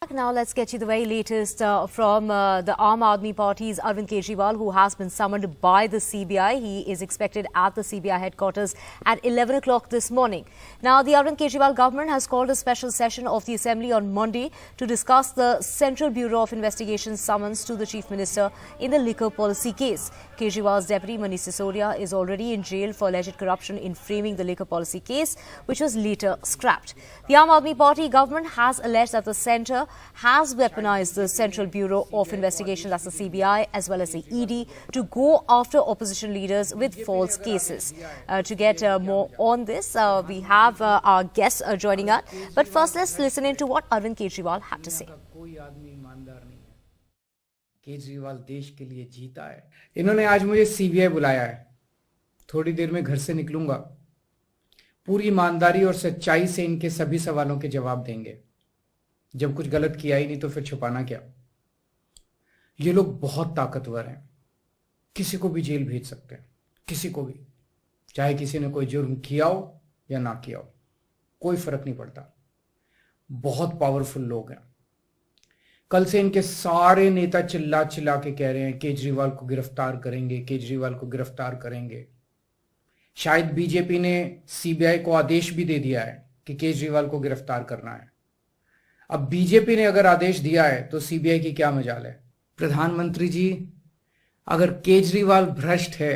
back. Now let's get you the very latest from the Aam Aadmi Party's Arvind Kejriwal, who has been summoned by the CBI. He is expected at the CBI headquarters at 11 o'clock this morning. Now, the Arvind Kejriwal government has called a special session of the Assembly on Monday to discuss the Central Bureau of Investigation's summons to the Chief Minister in the liquor policy case. Kejriwal's deputy Manish Sisodia is already in jail for alleged corruption in framing the liquor policy case, which was later scrapped. The Aam Aadmi Party government has alleged that the centre has weaponized the Central Bureau of Investigation, that's the CBI, as well as the ED, to go after opposition leaders with false cases. To get more on this, we have our guests joining us. But first, let's listen in to what Arvind Kejriwal had to say. Kejriwal देश के लिए जीता है. इन्होंने आज मुझे CBI बुलाया है. थोड़ी देर में घर से निकलूंगा. पूरी ईमानदारी और सच्चाई से इनके सभी सवालों के जवाब देंगे. जब कुछ गलत किया ही नहीं तो फिर छुपाना क्या. ये लोग बहुत ताकतवर हैं. किसी को भी जेल भेज सकते हैं. किसी को भी, चाहे किसी ने कोई जुर्म किया हो या ना किया हो, कोई फर्क नहीं पड़ता. बहुत पावरफुल लोग हैं. कल से इनके सारे नेता चिल्ला चिल्ला के कह रहे हैं केजरीवाल को गिरफ्तार करेंगे, केजरीवाल को गिरफ्तार करेंगे. शायद बीजेपी ने सीबीआई को आदेश भी दे दिया है कि केजरीवाल को गिरफ्तार करना है. अब बीजेपी ने अगर आदेश दिया है तो सीबीआई की क्या मजाल है. प्रधानमंत्री जी, अगर केजरीवाल भ्रष्ट है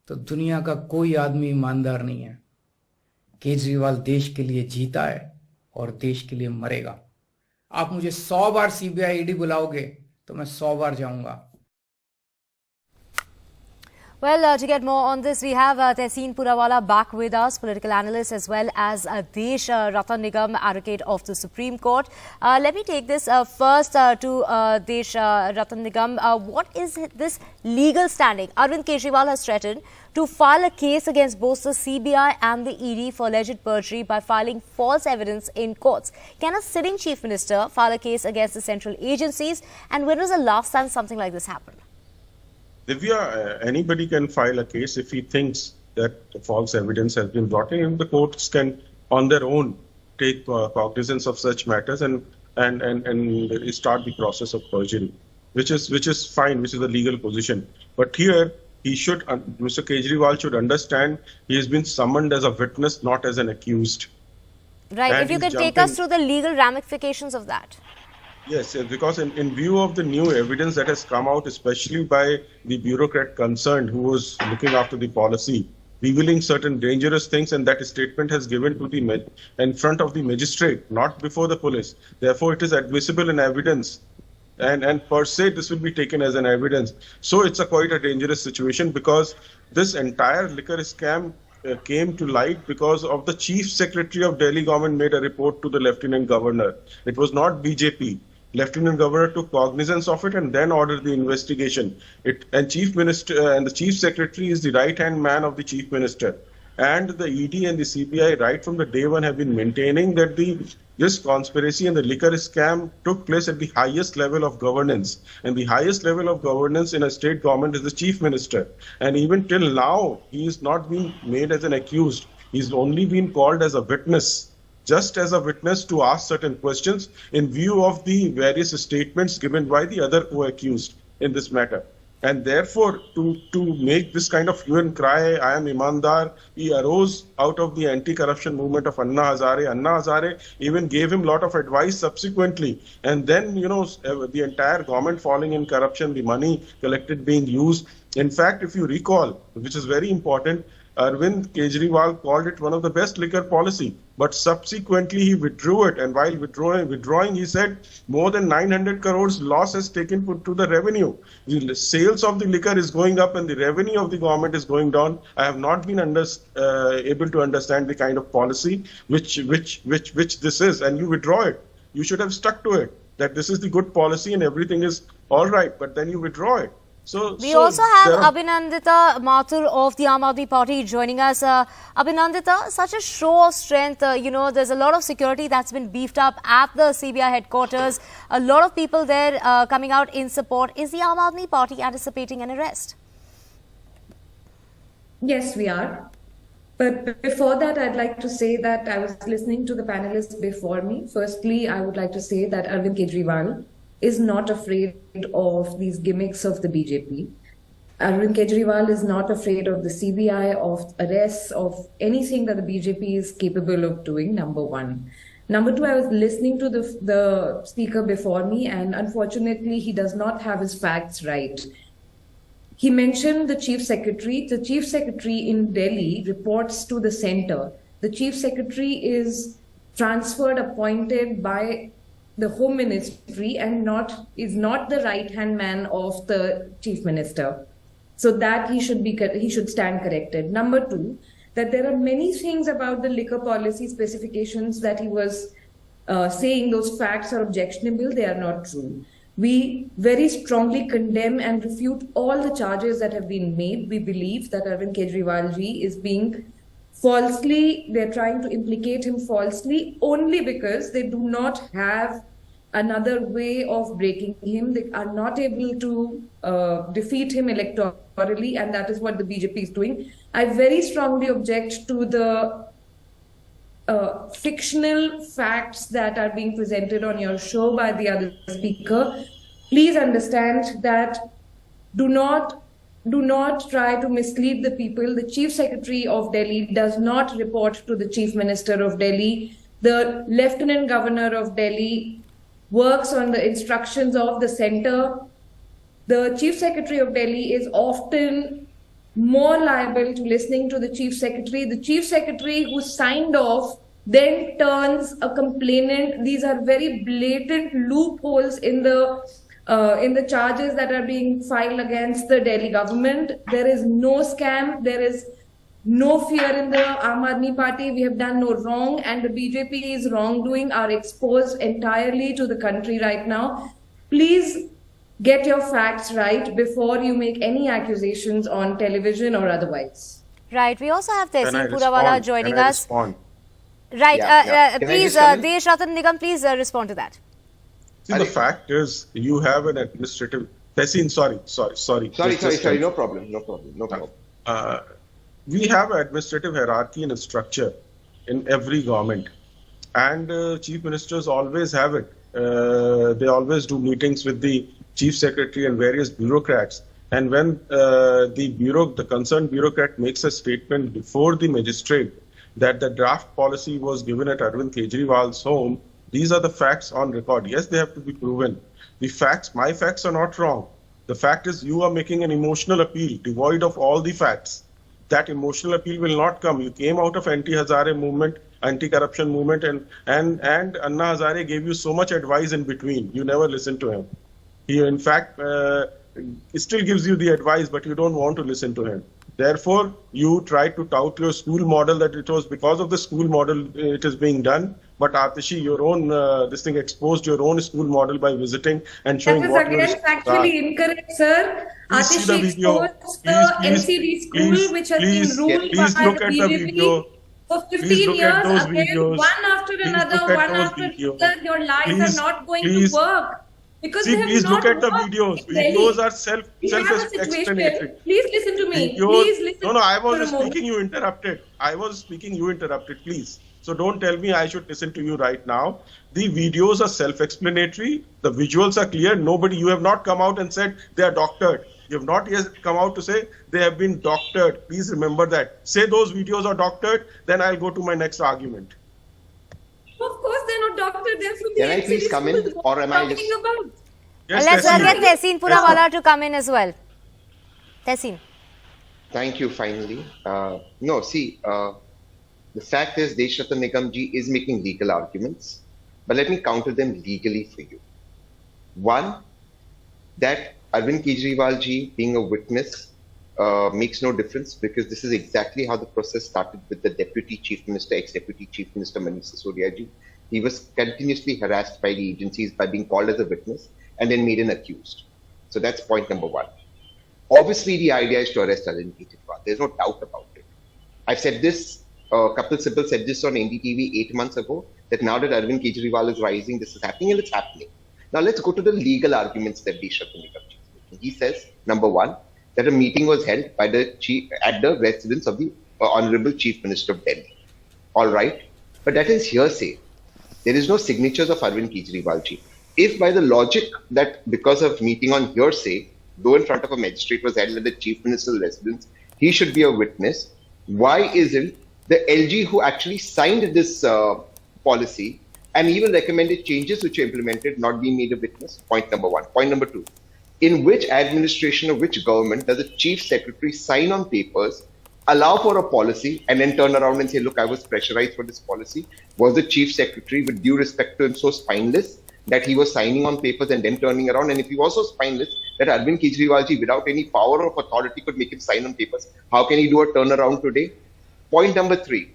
तो दुनिया का कोई आदमी ईमानदार नहीं है. केजरीवाल देश के लिए जीता है और देश के लिए मरेगा. आप मुझे 100 बार सीबीआई ईडी बुलाओगे तो मैं 100 बार जाऊंगा. Well, to get more on this, we have Tehseen Purawala back with us, political analyst, as well as Desh Ratan Nigam, advocate of the Supreme Court. Let me take this first to Desh Ratan Nigam. What is this legal standing? Arvind Kejriwal has threatened to file a case against both the CBI and the ED for alleged perjury by filing false evidence in courts. Can a sitting Chief Minister file a case against the central agencies? And when was the last time something like this happened? Divya, anybody can file a case if he thinks that false evidence has been brought in. The courts can, on their own, take cognizance of such matters and start the process of perjury, which is fine, which is a legal position. But here, Mr. Kejriwal should understand he has been summoned as a witness, not as an accused. Right. And if you could take us through the legal ramifications of that. Yes, because in view of the new evidence that has come out, especially by the bureaucrat concerned who was looking after the policy, revealing certain dangerous things, and that statement has given to the in front of the magistrate, not before the police. Therefore, it is admissible in evidence, and per se this will be taken as an evidence. So it's quite a dangerous situation, because this entire liquor scam came to light because of the Chief Secretary of Delhi government made a report to the Lieutenant Governor. It was not BJP. Lieutenant Governor took cognizance of it and then ordered the investigation. And Chief Minister and the Chief Secretary is the right-hand man of the Chief Minister. And the ED and the CBI right from the day one have been maintaining that this conspiracy and the liquor scam took place at the highest level of governance. And the highest level of governance in a state government is the Chief Minister. And even till now, he is not being made as an accused. He's only been called as a witness, just as a witness to ask certain questions in view of the various statements given by the other co-accused in this matter. And therefore, to make this kind of hue and cry, I am Imandar, he arose out of the anti-corruption movement of Anna Hazare. Anna Hazare even gave him a lot of advice subsequently. And then, the entire government falling in corruption, the money collected being used. In fact, if you recall, which is very important, Arvind Kejriwal called it one of the best liquor policy, but subsequently he withdrew it, and while withdrawing, he said more than 900 crores loss has taken put to the revenue. The sales of the liquor is going up and the revenue of the government is going down. I have not been able to understand the kind of policy which this is, and you withdraw it. You should have stuck to it, that this is the good policy and everything is all right, but then you withdraw it. We also have Abhinandita Mathur of the Aam Aadmi Party joining us. Abhinandita, such a show of strength, there's a lot of security that's been beefed up at the CBI headquarters. A lot of people there coming out in support. Is the Aam Aadmi Party anticipating an arrest? Yes, we are. But before that, I'd like to say that I was listening to the panelists before me. Firstly, I would like to say that Arvind Kejriwal is not afraid of these gimmicks of the BJP. Arvind Kejriwal is not afraid of the CBI, of arrests, of anything that the BJP is capable of doing, number one. Number two, I was listening to the speaker before me, and unfortunately, he does not have his facts right. He mentioned the Chief Secretary. The Chief Secretary in Delhi reports to the center. The Chief Secretary is transferred, appointed by the Home Ministry, and is not the right-hand man of the Chief Minister. So that he should stand corrected. Number two, that there are many things about the liquor policy specifications that he was saying those facts are objectionable. They are not true. We very strongly condemn and refute all the charges that have been made. We believe that Arvind Kejriwal ji is being falsely, they're trying to implicate him falsely only because they do not have another way of breaking him. They are not able to defeat him electorally, and that is what the BJP is doing. I very strongly object to the fictional facts that are being presented on your show by the other speaker. Please understand that do not try to mislead the people. The Chief Secretary of Delhi does not report to the Chief Minister of Delhi. The Lieutenant Governor of Delhi works on the instructions of the center. The Chief Secretary of Delhi is often more liable to listening to the Chief Secretary. The Chief Secretary who signed off then turns a complainant. These are very blatant loopholes in the charges that are being filed against the Delhi government. There is no scam. There is no fear in the Aam Aadmi Party. We have done no wrong, and the BJP's wrongdoing are exposed entirely to the country right now. Please get your facts right before you make any accusations on television or otherwise. Right. We also have Tehseen Purawala joining us. Respond? Right. Yeah. Please, Desh Ratan Nigam, please respond to that. See, the fact is, you have an administrative. Tehseen, sorry. Sorry. No problem. We have an administrative hierarchy and a structure in every government, and chief ministers always have it. They always do meetings with the chief secretary and various bureaucrats. And when the concerned bureaucrat makes a statement before the magistrate that the draft policy was given at Arvind Kejriwal's home, these are the facts on record. Yes, they have to be proven. My facts are not wrong. The fact is, you are making an emotional appeal devoid of all the facts. That emotional appeal will not come. You came out of anti-Hazare movement, anti-corruption movement, and Anna Hazare gave you so much advice in between. You never listened to him. He, in fact, still gives you the advice, but you don't want to listen to him. Therefore, you try to tout your school model that it was because of the school model it is being done. But Atishi, your own this thing exposed your own school model by visiting and showing what that is again factually incorrect, sir. Atishi exposed the NCD school, which has been ruled by the BJP for 15 years. Again, one after another. Your lies are not going to work. Because please look at the videos. Videos are self-explanatory. Please listen to me. No, I was speaking. You interrupted. Please. So don't tell me I should listen to you right now. The videos are self-explanatory. The visuals are clear. You have not come out and said they are doctored. You have not yet come out to say they have been doctored. Please remember that. Say those videos are doctored, then I'll go to my next argument. Of course, they're not doctored. They're from the Can I please come in, or am I just... Yes, Let's get Tehseen Purawala to come in as well. Tehseen. Thank you, finally. The fact is, Desh Ratan Nigam ji is making legal arguments, but let me counter them legally for you. One, that Arvind Kejriwal ji being a witness makes no difference, because this is exactly how the process started with the Deputy Chief Minister, ex-Deputy Chief Minister Manish Sisodia ji. He was continuously harassed by the agencies by being called as a witness and then made an accused. So that's point number one. Obviously, the idea is to arrest Arvind Kejriwal. There's no doubt about it. I've said this, Kapil Sibal said this on NDTV 8 months ago, that now that Arvind Kejriwal is rising, this is happening, and it's happening. Now let's go to the legal arguments that Desh Ratan Nigam ji is making. He says, number one, that a meeting was held by the chief at the residence of the Honorable Chief Minister of Delhi. All right. But that is hearsay. There is no signatures of Arvind Kejriwal ji. If by the logic that because of meeting on hearsay, though in front of a magistrate was held at the Chief Minister's residence, he should be a witness, why isn't the LG who actually signed this policy and even recommended changes which were implemented not being made a witness? Point number one. Point number two. In which administration or which government does a chief secretary sign on papers, allow for a policy, and then turn around and say, look, I was pressurized for this policy? Was the chief secretary, with due respect to him, so spineless that he was signing on papers and then turning around? And if he was so spineless that Arvind Kejriwal ji, without any power of authority, could make him sign on papers, how can he do a turnaround today? Point number three.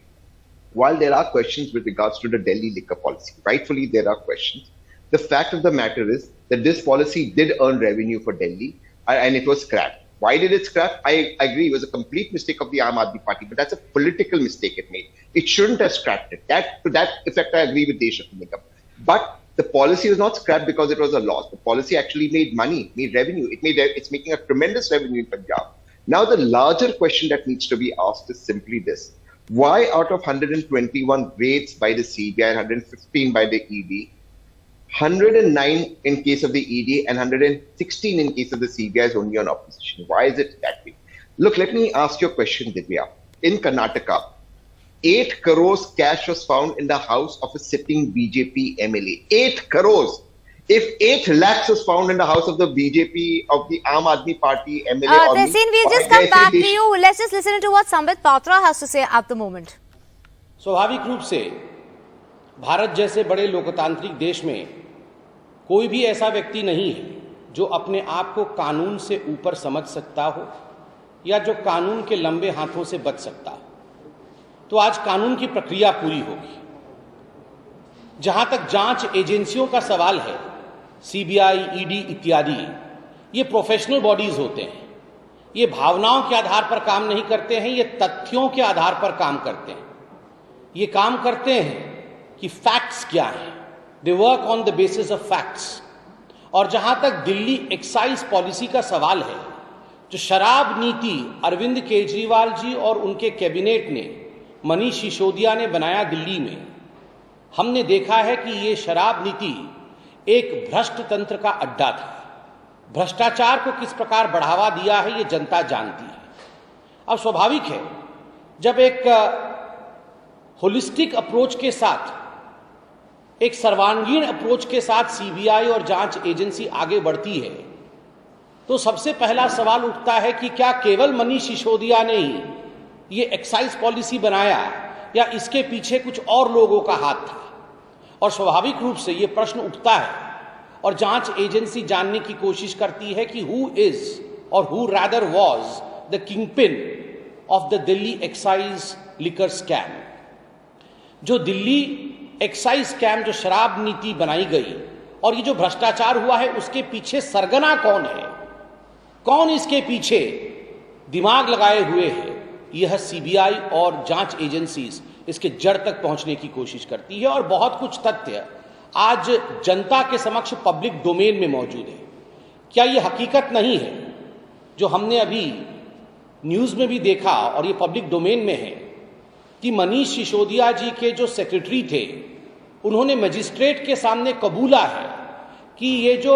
While there are questions with regards to the Delhi liquor policy, rightfully there are questions, the fact of the matter is that this policy did earn revenue for Delhi and it was scrapped. Why did it scrap? I agree, it was a complete mistake of the Aam Aadmi Party, but that's a political mistake it made. It shouldn't have scrapped it. To that effect, I agree with Desh Ratna Nigam. But the policy was not scrapped because it was a loss. The policy actually made money, made revenue. It's making a tremendous revenue in Punjab. Now, the larger question that needs to be asked is simply this. Why out of 121 raids by the CBI and 115 by the ED, 109 in case of the ED and 116 in case of the CBI is only on opposition? Why is it that way? Look, let me ask you a question, Divya. In Karnataka, 8 crores cash was found in the house of a sitting BJP MLA. 8 crores. If 8 lakhs was found in the house of the BJP, of the Aam Aadmi Party MLA... Tehseen, we'll just come back to you. Let's just listen to what Sambit Patra has to say at the moment. स्वाभाविक रूप से भारत जैसे बड़े लोकतांत्रिक देश में कोई भी ऐसा व्यक्ति नहीं है जो अपने आप को कानून से ऊपर समझ सकता हो या जो कानून के लंबे हाथों से बच सकता हो। तो आज कानून की प्रक्रिया पूरी होगी। जहां तक जांच एजेंसियों का सवाल है, सीबीआई, ईडी इत्यादि, ये प्रोफेशनल बॉडीज होते हैं। ये भावनाओं के आधार पर काम नहीं करते हैं, ये तथ्यों के आधार पर काम करते हैं। ये काम करते हैं कि फैक्ट्स क्या हैं, they work on the basis of facts. और जहां तक दिल्ली एक्साइज पॉलिसी का सवाल है, जो शराब नीति अरविंद केजरीवाल जी और उनके कैबिनेट ने, मनीष सिसोदिया ने बनाया दिल्ली में, हमने देखा है कि ये शराब नीति एक भ्रष्ट तंत्र का अड्डा था। भ्रष्टाचार को किस प्रकार बढ़ावा दिया है ये जनता जानती है। अब स्वाभाविक है, जब एक होलिस्टिक अप्रोच के साथ, एक सर्वांगीण अप्रोच के साथ सीबीआई और जांच एजेंसी आगे बढ़ती है, तो सबसे पहला सवाल उठता है कि क्या केवल मनीष सिसोदिया ने ही ये एक्साइज पॉलिसी बनाया या इसके पीछे कुछ और लोगों का हाथ था? और स्वाभाविक रूप से ये प्रश्न उठता है और जांच एजेंसी जानने की कोशिश करती है कि हु इज और who rather was the kingpin of the Delhi excise liquor scam. जो दिल्ली एक्साइज स्कैम, जो शराब नीति बनाई गई और ये जो भ्रष्टाचार हुआ है, उसके पीछे सरगना कौन है, कौन इसके पीछे दिमाग लगाए हुए है, यह सीबीआई और जांच एजेंसीज इसके जड़ तक पहुंचने की कोशिश करती है। और बहुत कुछ तथ्य आज जनता के समक्ष पब्लिक डोमेन में मौजूद है। क्या यह हकीकत नहीं है जो हमने अभी न्यूज में भी देखा और ये पब्लिक डोमेन में है कि मनीष सिसोदिया जी के जो सेक्रेटरी थे, उन्होंने मजिस्ट्रेट के सामने कबूला है कि ये जो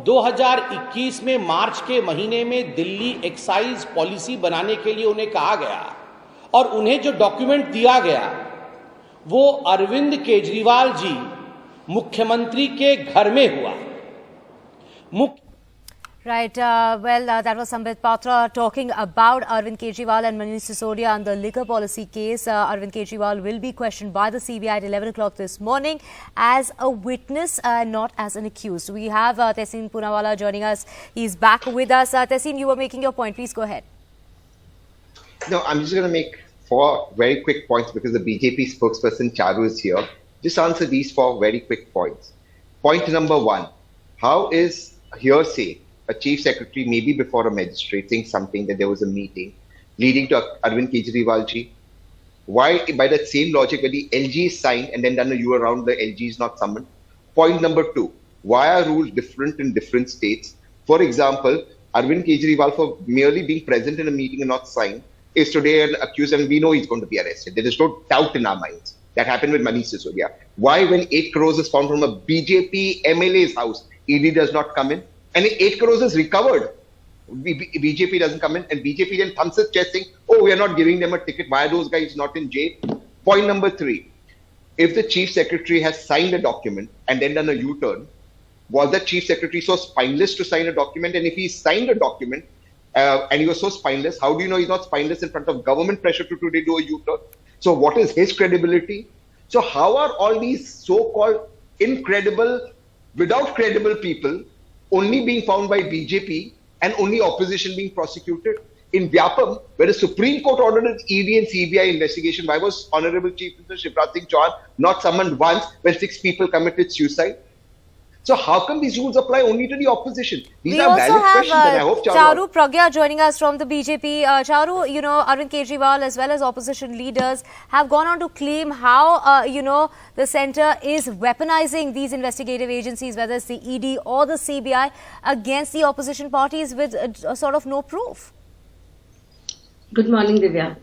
2021 में मार्च के महीने में दिल्ली एक्साइज पॉलिसी बनाने के लिए उन्हें कहा गया और उन्हें जो डॉक्यूमेंट दिया गया, वो अरविंद केजरीवाल जी मुख्यमंत्री के घर में हुआ। Right. That was Sambit Patra talking about Arvind Kejriwal and Manish Sisodia on the liquor policy case. Arvind Kejriwal will be questioned by the CBI at 11 o'clock this morning as a witness, not as an accused. We have Tehseen Poonawala joining us. He's back with us. Tehseen, you were making your point. Please go ahead. No, I'm just going to make 4 very quick points because the BJP spokesperson Charu is here. Just answer these 4 very quick points. Point number 1, how is hearsay a chief secretary, maybe before a magistrate, saying something that there was a meeting leading to Arvind Kejriwal ji? Why, by that same logic, when the LG is signed and then done a U around, the LG is not summoned? Point number 2, why are rules different in different states? For example, Arvind Kejriwal, for merely being present in a meeting and not signed, is today an accused, and we know he's going to be arrested. There is no doubt in our minds. That happened with Manish Sisodia. Why, when 8 crores is found from a BJP MLA's house, ED does not come in? And 8 crores is recovered. BJP doesn't come in, and BJP then thumps his chest saying, oh, we are not giving them a ticket. Why are those guys not in jail? Point number 3. If the Chief Secretary has signed a document and then done a U-turn, was the Chief Secretary so spineless to sign a document? And if he signed a document and he was so spineless, how do you know he's not spineless in front of government pressure to today do a U-turn? So what is his credibility? So how are all these so-called incredible, without credible people only being found by BJP and only opposition being prosecuted? In Vyapam, where the Supreme Court ordered an ED and CBI investigation, why was Honorable Chief Minister Shivraj Singh Chauhan not summoned once when 6 people committed suicide? So how come these rules apply only to the opposition? These are valid questions, and I hope Charu Pragya joining us from the BJP. Charu, Arvind Kejriwal as well as opposition leaders have gone on to claim how, the centre is weaponizing these investigative agencies, whether it's the ED or the CBI, against the opposition parties with sort of no proof. Good morning, Divya.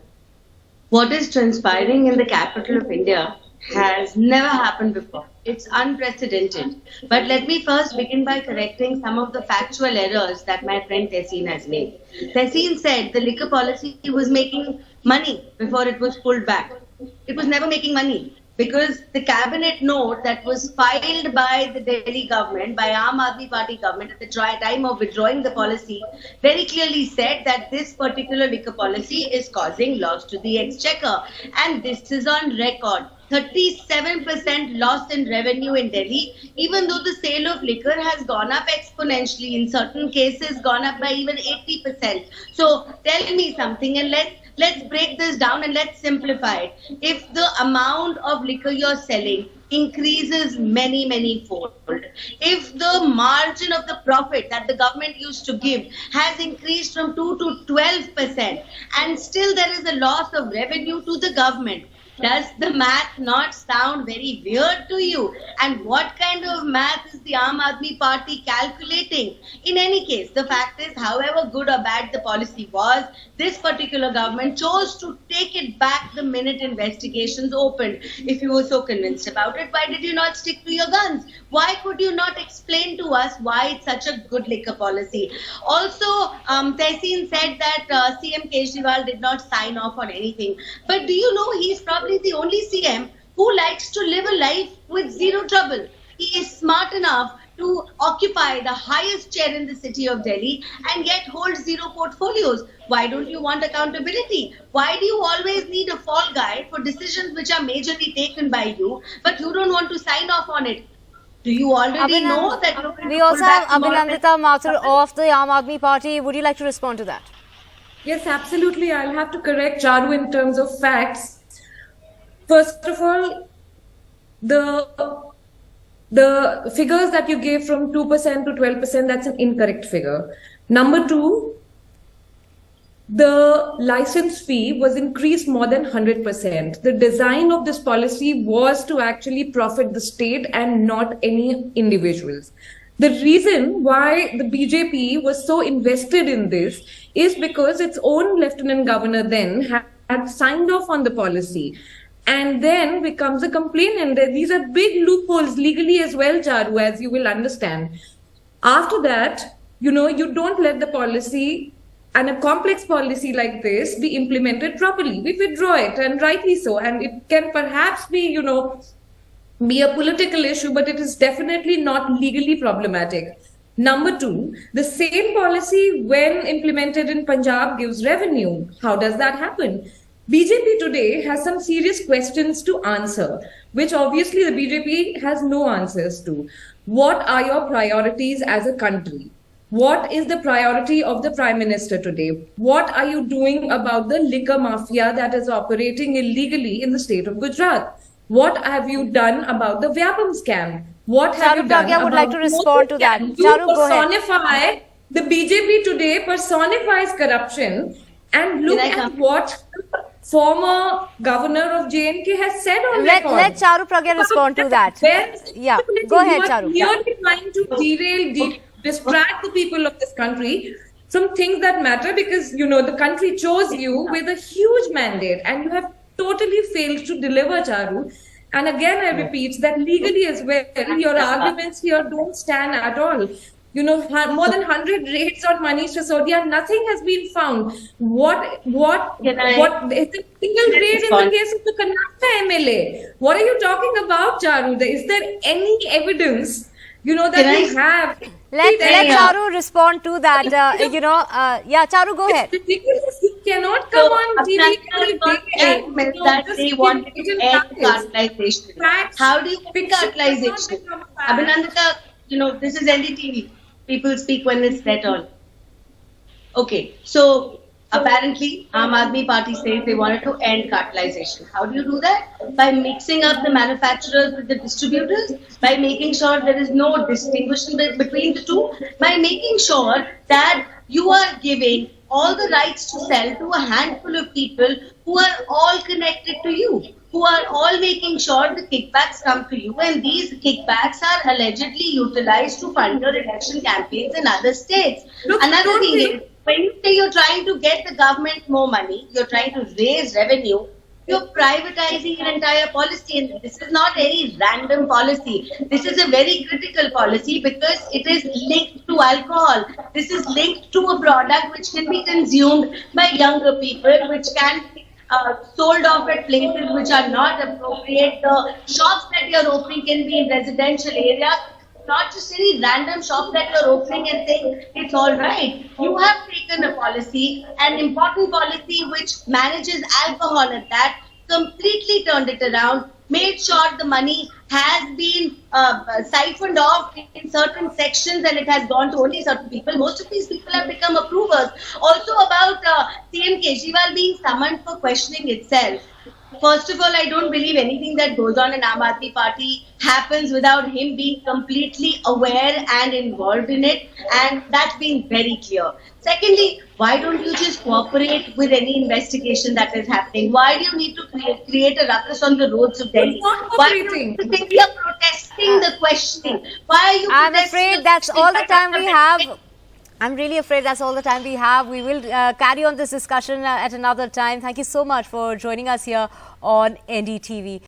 What is transpiring in the capital of India has never happened before. It's unprecedented. But let me first begin by correcting some of the factual errors that my friend Tehseen has made. Tehseen said the liquor policy was making money before it was pulled back. It was never making money, because the cabinet note that was filed by the Delhi government, by Aam Aadmi Party government at the time of withdrawing the policy, very clearly said that this particular liquor policy is causing loss to the exchequer. And this is on record. 37% loss in revenue in Delhi, even though the sale of liquor has gone up exponentially, in certain cases gone up by even 80%. So tell me something, and let's break this down and let's simplify it. If the amount of liquor you're selling increases many fold, if the margin of the profit that the government used to give has increased from 2 to 12%, and still there is a loss of revenue to the government, does the math not sound very weird to you? And what kind of math is the Aam Aadmi Party calculating? In any case, the fact is, however good or bad the policy was, this particular government chose to take it back the minute investigations opened. If you were so convinced about it, why did you not stick to your guns? Why could you not explain to us why it's such a good liquor policy? Also, Tehseen said that CM Kejriwal did not sign off on anything. But do you know he's probably the only CM who likes to live a life with zero trouble. He is smart enough to occupy the highest chair in the city of Delhi and yet holds zero portfolios. Why don't you want accountability? Why do you always need a fall guy for decisions which are majorly taken by you, but you don't want to sign off on it? Do you already know that you're going we to also pull have back Abhinandita Mathur of the Aam Aadmi Party. Would you like to respond to that? Yes, absolutely. I'll have to correct Charu in terms of facts. First of all, the figures that you gave from 2% to 12%, that's an incorrect figure. Number 2, the license fee was increased more than 100%. The design of this policy was to actually profit the state and not any individuals. The reason why the BJP was so invested in this is because its own Lieutenant Governor then had signed off on the policy. And then becomes a complainant. These are big loopholes legally as well, Charu, as you will understand. After that, you don't let the policy and a complex policy like this be implemented properly. We withdraw it, and rightly so. And it can perhaps be, be a political issue, but it is definitely not legally problematic. Number 2, the same policy when implemented in Punjab gives revenue. How does that happen? BJP today has some serious questions to answer, which obviously the BJP has no answers to. What are your priorities as a country? What is the priority of the Prime Minister today? What are you doing about the liquor mafia that is operating illegally in the state of Gujarat? What have you done about the Vyapam scam? What have you done? I would like to respond to that. Charu, go ahead. The BJP today personifies corruption, and look at what former governor of JNK has said on record. Let Charu Pragya respond to that. Yeah, go ahead, Charu. You are trying to derail, distract the people of this country. some things that matter, because the country chose you with a huge mandate and you have totally failed to deliver, Charu. And again, I repeat that legally as well, your arguments here don't stand at all. More than 100 raids on Manish Sisodia, nothing has been found. What is a single raid in the case of the Karnataka MLA? What are you talking about, Charu? Is there any evidence, that you have? Let Charu respond to that. Yeah, Charu, go ahead. It's ridiculous. You cannot come on TV that they want to end cartelization. How do you pick cartelization? Abhinandita, this is NDTV. People speak when it's dead on. Okay, so apparently Aam Aadmi Party says they wanted to end cartelization. How do you do that? By mixing up the manufacturers with the distributors, by making sure there is no distinction between the two, by making sure that you are giving all the rights to sell to a handful of people who are all connected to you, who are all making sure the kickbacks come to you, and these kickbacks are allegedly utilized to fund your election campaigns in other states. Another thing is, when you say you're trying to get the government more money, you're trying to raise revenue, you're privatizing your entire policy, and this is not any random policy. This is a very critical policy because it is linked to alcohol. This is linked to a product which can be consumed by younger people, which can be sold off at places which are not appropriate. The shops that you're opening can be in residential areas, not just any random shop that you're opening and saying it's all right. You have taken a policy, an important policy which manages alcohol at that, completely turned it around, made sure the money has been siphoned off in certain sections and it has gone to only certain people. Most of these people have become approvers. Also about CM Kejriwal being summoned for questioning itself. First of all, I don't believe anything that goes on in Aam Aadmi Party happens without him being completely aware and involved in it, and that's been very clear. Secondly, why don't you just cooperate with any investigation that is happening? Why do you need to create a ruckus on the roads of Delhi? Why do you think we are protesting the questioning? Why are you I'm afraid that's all the time we have. I'm really afraid that's all the time we have. We will carry on this discussion at another time. Thank you so much for joining us here on NDTV.